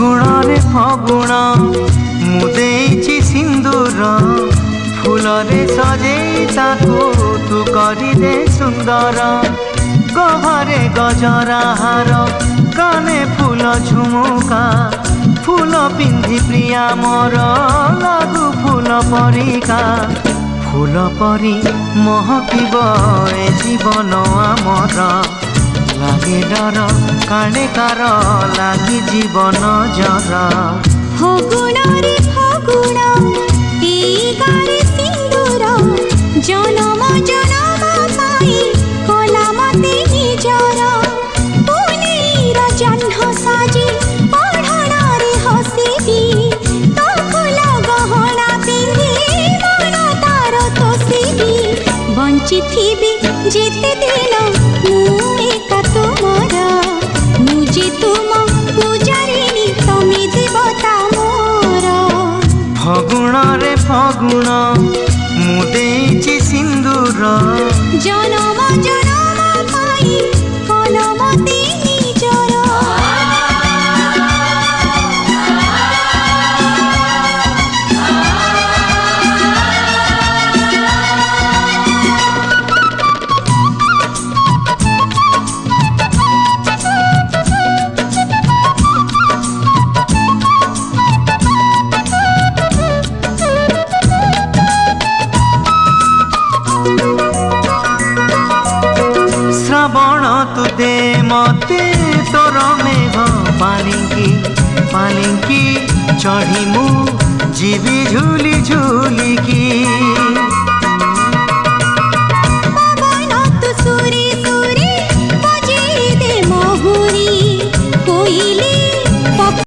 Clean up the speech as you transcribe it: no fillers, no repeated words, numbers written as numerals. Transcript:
गुणरे फगुण मुदेची सिंदूर फूलरे सजेई ताको तू करी दे सुंदर गभरे गजरा हार काने फूल झुमुका फूल पिंधि प्रिया मोर लागू फूल परिका फूल परी महकिब ए जीवन आमर लागे डर काणे कार लागी जीवन जर फगुण रे फगुण ए गारे सिंदूर जनम जनम पाई कला मते निजर पुनीर जह्न साजी पढ़ण रे हसीबी तो फूल गहना पिंधि मन तार तोसीबी बंची थीबी जेते दिन मु एका तुमर मुझे तुम पूजारिणी तमे देवता मोर फगुण रे फगुण मुदेची सिंदूर जनम जनम पाई कलमते निजर श्रावण तू दे मते तोर मेघ पालिंकी चढ़ी मु जीवी झूली झूली की